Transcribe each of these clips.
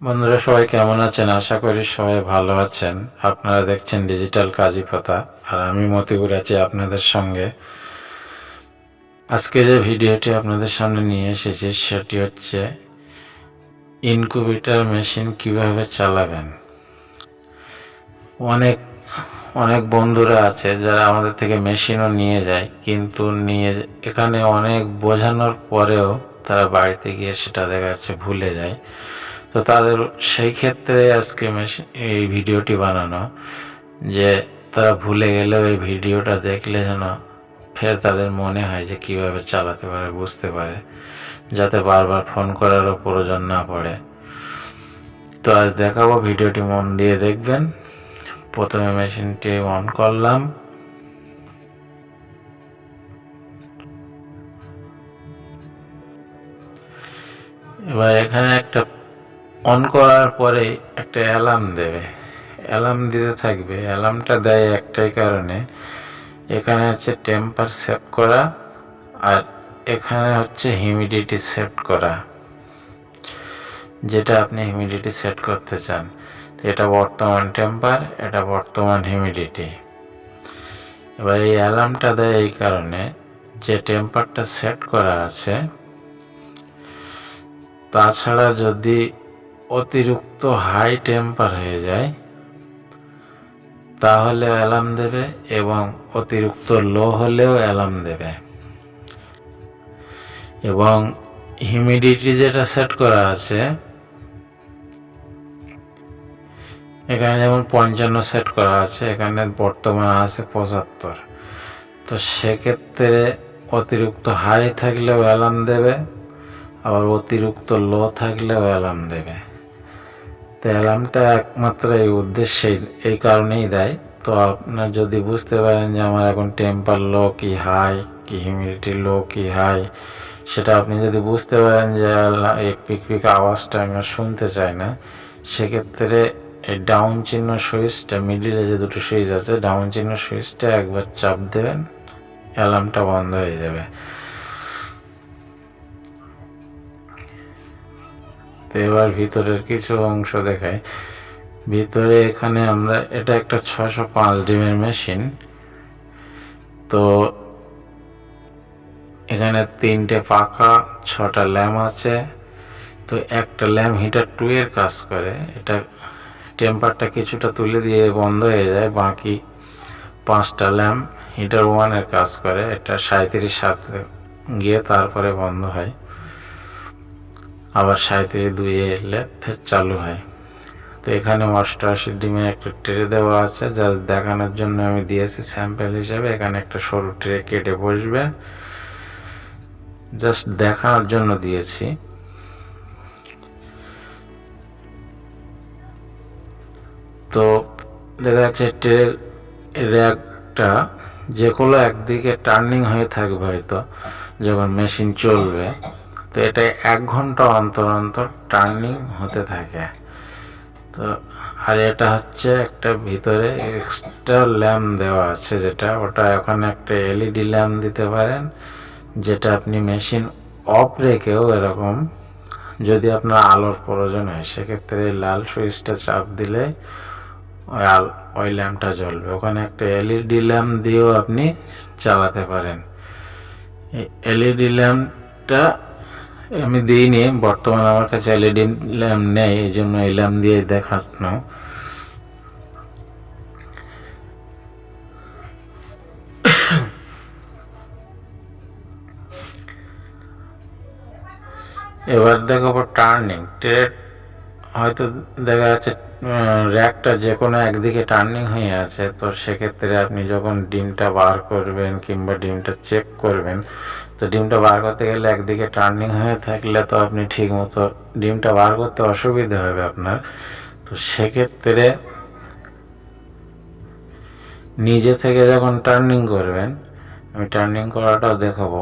বন্ধুরা সবাই কেমন আছেন? আশা করি সবাই ভালো আছেন। আপনারা দেখছেন ডিজিটাল কাজী পাতা, আর আমি মতিউর আছি আপনাদের সঙ্গে। আজকে যে ভিডিওটি আপনাদের সামনে নিয়ে এসেছি সেটি হচ্ছে ইনকিউবেটর মেশিন কিভাবে চালাবেন। অনেক অনেক বন্ধুরা আছে যারা আমাদের থেকে মেশিনও নিয়ে যায়, কিন্তু এখানে অনেক বোঝানোর পরেও তারা বাড়িতে গিয়ে সেটা দেখা যাচ্ছে ভুলে যায়। তো তাদের সেই ক্ষেত্রে আজকে এই ভিডিওটি বানানো, যে তারা ভুলে গেলেও এই ভিডিওটা দেখলে যেন ফের তাদের মনে হয় যে কিভাবে চালাতে পারে, বুঝতে পারে, যাতে বারবার ফোন করারও প্রয়োজন না পড়ে। তো আজ দেখাবো, ভিডিওটি মন দিয়ে দেখবেন। প্রথমে মেশিনটি অন করলাম। এবার এখানে একটা অন করার পরে একটা অ্যালার্ম দেবে, অ্যালার্ম দিতে থাকবে। অ্যালার্মটা দেয় একটাই কারণে, এখানে হচ্ছে টেম্পার সেভ করা আর এখানে হচ্ছে হিউমিডিটি সেট করা, যেটা আপনি হিউমিডিটি সেট করতে চান। এটা বর্তমান টেম্পার, এটা বর্তমান হিউমিডিটি। এবার এই অ্যালার্মটা দেয় এই কারণে যে টেম্পারটা সেট করা আছে, তাছাড়া যদি অতিরিক্ত হাই টেম্পার হয়ে যায় তাহলে অ্যালার্ম দেবে, এবং অতিরিক্ত লো হলেও অ্যালার্ম দেবে। এবং হিউমিডিটি যেটা সেট করা আছে, এখানে যেমন 55 সেট করা আছে, এখানে বর্তমান আছে 75। তো সেক্ষেত্রে অতিরিক্ত হাই থাকলেও অ্যালার্ম দেবে, আবার অতিরিক্ত লো থাকলেও অ্যালার্ম দেবে। তো অ্যালার্মটা একমাত্র এই উদ্দেশ্যেই, এই কারণেই দেয়। তো আপনার যদি বুঝতে পারেন যে আমার এখন টেম্পার লো কি হাই, কি হিউমিডিটি লো কি হাই, সেটা আপনি যদি বুঝতে পারেন যে এই পিক পিক আওয়াজটা আমি শুনতে চাই না, সেক্ষেত্রে এই ডাউন চিহ্ন সুইচটা, মিডিলে যে দুটো সুইচ আছে, ডাউন চিহ্ন সুইচটা একবার চাপ দেবেন, অ্যালার্মটা বন্ধ হয়ে যাবে। তো এবার ভিতরের কিছু অংশ দেখায়। ভিতরে এখানে আমরা, এটা একটা 605 ডিমের মেশিন। তো এখানে 3টে পাখা, 6টা ল্যাম্প আছে। তো একটা ল্যাম্প হিটার 2 এর কাজ করে, এটা টেম্পারটা কিছুটা তুলে দিয়ে বন্ধ হয়ে যায়। বাকি 5টা ল্যাম্প হিটার 1 এর কাজ করে, এটা 37 গিয়ে তারপরে বন্ধ হয়, আবার 37 2 এলে ফের চালু হয়। তো এখানে 88 ডিমের একটা ট্রে দেওয়া আছে, জাস্ট দেখানোর জন্য আমি দিয়েছি স্যাম্পল হিসেবে। এখানে একটা সরু ট্রে কেটে বসবে, জাস্ট দেখানোর জন্য দিয়েছি। তো দেখা যাচ্ছে ট্রে র্যাকটা যে কোনো একদিকে টার্নিং হয়ে থাকবে হয়তো যখন মেশিন চলবে। তো এটা 1 ঘন্টা অন্তর অন্তর টার্নিং হতে থাকে। তো আর এটা হচ্ছে একটা ভিতরে এক্সট্রা ল্যাম্প দেওয়া আছে, যেটা ওটা ওখানে একটা এলইডি ল্যাম্প দিতে পারেন, যেটা আপনি মেশিন অফ রেখেও এরকম, যদি আপনার আলোর প্রয়োজন হয় সেক্ষেত্রে লাল সুইচটা চাপ দিলে ওই ল্যাম্পটা জ্বলবে। ওখানে একটা এলইডি ল্যাম্প দিয়েও আপনি চালাতে পারেন। এই এলইডি ল্যাম্পটা আমি দিইনি, বর্তমানে আমার কাছে এলইডি ল্যাম্প নেই, এই জন্য এই ল্যাম্প দিয়ে দেখানো। এবার দেখাবো টার্নিং। হয়তো দেখা যাচ্ছে র্যাকটা যে কোনো একদিকে টার্নিং হয়ে আছে, তো সেক্ষেত্রে আপনি যখন ডিমটা বার করবেন কিংবা ডিমটা চেক করবেন, তো ডিমটা বার করতে গেলে একদিকে টার্নিং হয়ে থাকলে তো আপনি ঠিক মতো ডিমটা বার করতে অসুবিধা হবে আপনার। তো সেক্ষেত্রে নিজে থেকে যখন টার্নিং করবেন, আমি টার্নিং করাটাও দেখাবো।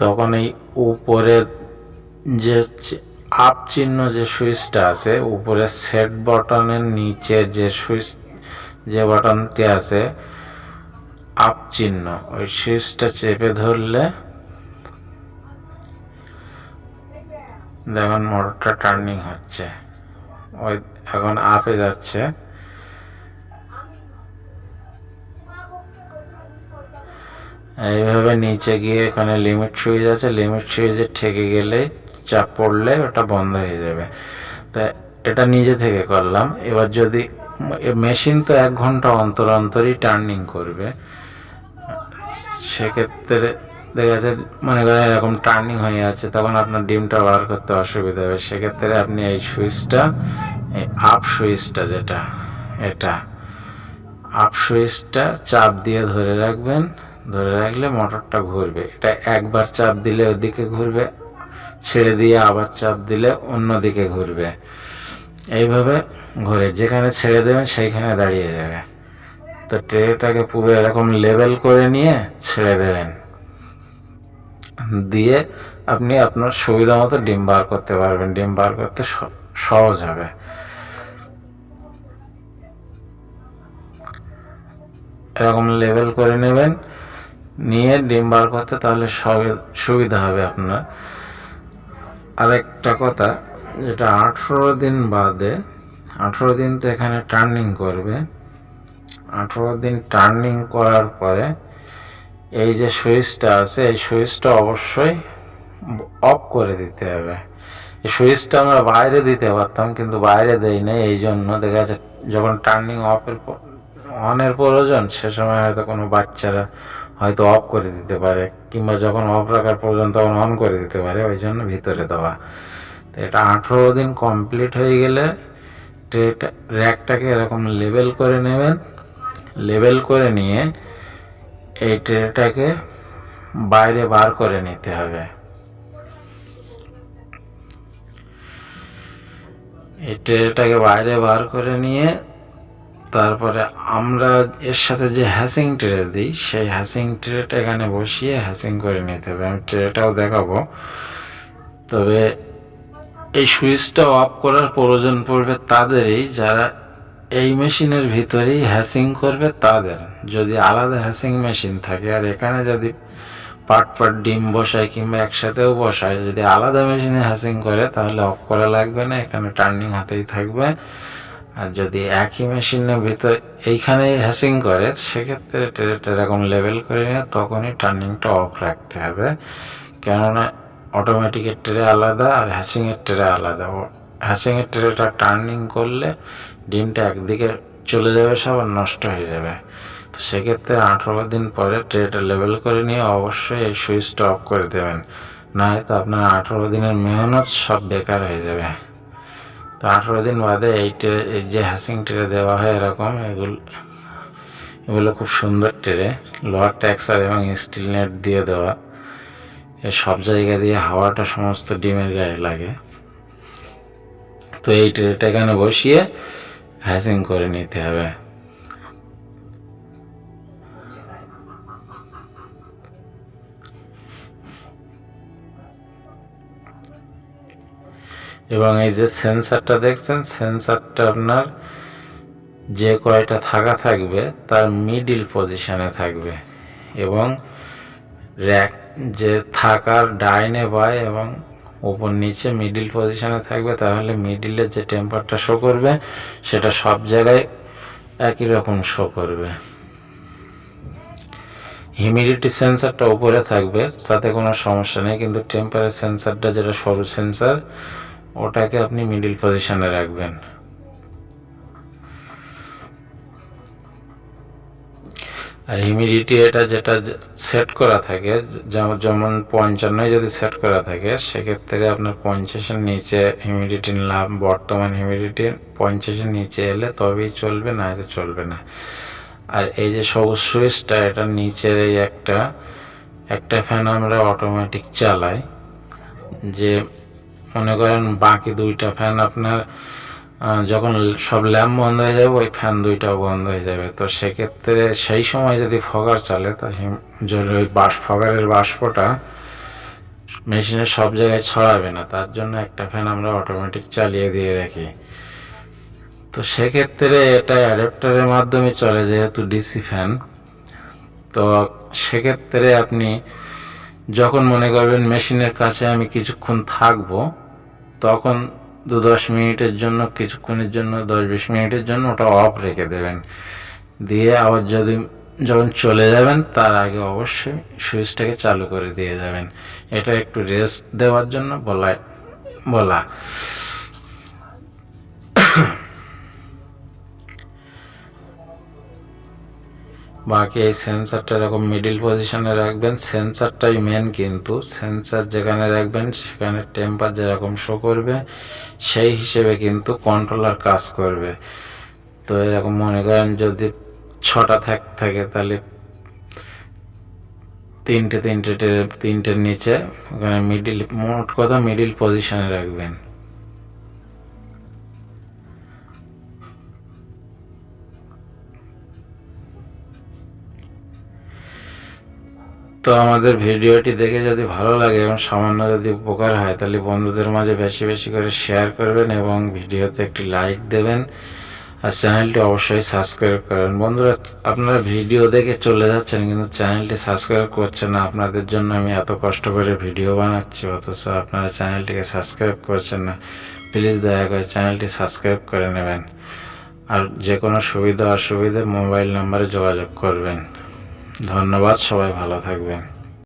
তখন এই উপরে যে আপ চিহ্ন যে সুইচটা আছে, উপরে সেট বাটনের নিচে যে সুইচ যে বাটনটি আছে আপ চিহ্ন, ওই সুইচটা চেপে ধরলে দেখুন মোটরটা টার্নিং হচ্ছে, ওই এখন আপে যাচ্ছে। এইভাবে নিচে গিয়ে এখানে লিমিট সুইচ আছে, লিমিট সুইচে ঠেকে গেলে চাপ পড়লে ওটা বন্ধ হয়ে যাবে। তা এটা নিজে থেকে করলাম। এবার যদি মেশিন তো 1 ঘন্টা অন্তর অন্তরই টার্নিং করবে, সেক্ষেত্রে দেখা যাচ্ছে মনে করেন এরকম টার্নিং হয়ে আছে, তখন আপনার ডিমটা বার করতে অসুবিধা হবে। সেক্ষেত্রে আপনি এই সুইচটা, এই আপ সুইচটা যেটা, এটা আপ সুইচটা চাপ দিয়ে ধরে রাখবেন। ধরে রাখলে মোটরটা ঘুরবে। এটা একবার চাপ দিলে ওদিকে ঘুরবে, ছেড়ে দিয়ে আবার চাপ দিলে অন্যদিকে ঘুরবে। এইভাবে ঘুরে, যেখানে ছেড়ে দেবেন সেইখানে দাঁড়িয়ে যাবে। তো ট্রেটাকে পুরো এরকম লেভেল করে নিয়ে ছেড়ে দেবেন, দিয়ে আপনি আপনার সুবিধা মতো ডিম বার করতে পারবেন। ডিম বার করতে সহজ হবে। এরকম লেভেল করে নেবেন, নিয়ে ডিম বার করতে তাহলে সুবিধা হবে আপনার। আরেকটা কথা, যেটা 18 দিন বাদে, 18 দিন তো এখানে টার্নিং করবে। 18 দিন টার্নিং করার পরে এই যে সুইচটা আছে, এই সুইচটা অবশ্যই অফ করে দিতে হবে। এই সুইচটা আমরা বাইরে দিতে পারতাম, কিন্তু বাইরে দেই না। এই জন্য দেখা যাচ্ছে যখন টার্নিং অনের প্রয়োজন, সে সময় হয়তো কোনো বাচ্চারা হয়তো অফ করে দিতে পারে, কিংবা যখন অফ রাখার প্রয়োজন তখন অন করে দিতে পারে, ওই জন্য ভিতরে দেওয়া। তো এটা 18 দিন কমপ্লিট হয়ে গেলে ট্রেটা, র্যাকটাকে এরকম লেবেল করে নেবেন। লেবেল করে নিয়ে এই ট্রেটাকে বাইরে বার করে নিতে হবে। এই ট্রেটাকে বাইরে বার করে নিয়ে তারপরে আমরা এর সাথে যে হ্যাসিং ট্রে দিই, সেই হ্যাসিং ট্রেটা এখানে বসিয়ে হ্যাসিং করে নিতে হবে। আমি ট্রেটাও দেখাবো। তবে এই সুইচটা অফ করার প্রয়োজন পড়বে তাদেরই, যারা এই মেশিনের ভিতরেই হ্যাসিং করবে তাদের। যদি আলাদা হ্যাসিং মেশিন থাকে, আর এখানে যদি পার্ট পার্ট ডিম বসায় কিংবা একসাথেও বসায়, যদি আলাদা মেশিনে হ্যাসিং করে তাহলে অফ করা লাগবে না, এখানে টার্নিং হাতেই থাকবে। আর যদি একই মেশিনের ভিতর এইখানেই হ্যাসিং করে, সেক্ষেত্রে ট্রেটা এরকম লেভেল করে নিয়ে তখনই টার্নিংটা অফ রাখতে হবে। কেননা অটোমেটিকের ট্রে আলাদা আর হ্যাসিংয়ের ট্রে আলাদা। হ্যাসিংয়ের ট্রেটা টার্নিং করলে ডিমটা একদিকে চলে যাবে, সব নষ্ট হয়ে যাবে। তো সেক্ষেত্রে 18 দিন পরে ট্রেটা লেভেল করে নিয়ে অবশ্যই এই সুইচটা অফ করে দেবেন, না হয়তো আপনার 18 দিনের মেহনত সব বেকার হয়ে যাবে। তো 18 দিন বাদে এই যে হ্যাসিং ট্রে দেওয়া হয় এরকম, এগুলো খুব সুন্দর ট্রে, লোহার ট্যাক্সার এবং স্টিল নেট দিয়ে দেওয়া। সব জায়গা দিয়ে হাওয়াটা সমস্ত ডিমের গায়ে লাগে। তো এই ট্রেটা এখানে বসিয়ে হ্যাসিং করে নিতে হবে। এবং এই যে সেন্সারটা দেখছেন, সেন্সারটা আপনার যে কয়টা থাকা থাকবে তার মিডিল পজিশনে থাকবে, এবং র্যাক যে থাকার ডাইনে বাই এবং উপর নিচে মিডিল পজিশনে থাকবে। তাহলে মিডিলের যে টেম্পারটা শো করবে সেটা সব জায়গায় একই রকম শো করবে। হিউমিডিটি সেন্সারটা উপরে থাকবে, তাতে কোনো সমস্যা নেই, কিন্তু টেম্পারেচার সেন্সারটা যেটা সরু সেন্সার, ওটাকে আপনি মিডিল পজিশনে রাখবেন। আর হিউমিডিটি এটা যেটা সেট করা থাকে, যেমন 55 যদি সেট করা থাকে, সেক্ষেত্রে আপনার 50-এর নিচে হিউমিডিটি নিলাম। বর্তমান হিউমিডিটি 50-এর নিচে এলে তবেই চলবে, না হলে চলবে না। আর এই যে সবুজ সুইচটা, এটার নিচের এই একটা ফ্যান আমরা অটোমেটিক চালাই, যে মনে করেন বাকি 2টা ফ্যান আপনার যখন সব ল্যাম্প বন্ধ হয়ে যাবে, ওই ফ্যান 2টাও বন্ধ হয়ে যাবে। তো সেক্ষেত্রে সেই সময় যদি ফগার চলে, তা ওই ফগারের বাষ্পটা মেশিনের সব জায়গায় ছড়াবে না, তার জন্য একটা ফ্যান আমরা অটোমেটিক চালিয়ে দিয়ে রাখি। তো সেক্ষেত্রে এটা অ্যাডাপ্টারের মাধ্যমে চলে, যেহেতু ডিসি ফ্যান। তো সেক্ষেত্রে আপনি যখন মনে করবেন মেশিনের কাছে আমি কিছুক্ষণ থাকবো, তখন 2-10 মিনিটের জন্য, কিছুক্ষণের জন্য 10-20 মিনিটের জন্য ওটা অফ রেখে দেবেন। দিয়ে আবার যখন চলে যাবেন তার আগে অবশ্যই সুইচটাকে চালু করে দিয়ে যাবেন। এটা একটু রেস্ট দেওয়ার জন্য বলা। বাকি এই সেন্সারটা এরকম মিডিল পজিশনে রাখবেন। সেন্সারটাই মেন, কিন্তু সেন্সার যেখানে রাখবেন সেখানে টেম্পার যেরকম শো করবে সেই হিসেবে কিন্তু কন্ট্রোলার কাজ করবে। তো এরকম মনে করেন যদি 6টা থাকে তাহলে তিনটের নিচে ওখানে মিডিল, মোট কথা মিডিল পজিশনে রাখবেন। তো আমাদের ভিডিওটি দেখে যদি ভালো লাগে এবং সামান্য যদি উপকার হয়, তাহলে বন্ধুদের মাঝে বেশি বেশি করে শেয়ার করবেন এবং ভিডিওতে একটি লাইক দেবেন, আর চ্যানেলটি অবশ্যই সাবস্ক্রাইব করবেন। বন্ধুরা, আপনারা ভিডিও দেখে চলে যাচ্ছেন কিন্তু চ্যানেলটি সাবস্ক্রাইব করছেন না। আপনাদের জন্য আমি এত কষ্ট করে ভিডিও বানাচ্ছি, অথচ আপনারা চ্যানেলটিকে সাবস্ক্রাইব করছেন না। প্লিজ দয়া করে চ্যানেলটি সাবস্ক্রাইব করে নেবেন, আর যে কোনো সুবিধা অসুবিধা মোবাইল নাম্বারে যোগাযোগ করবেন। ধন্যবাদ, সবাই ভালো থাকবেন।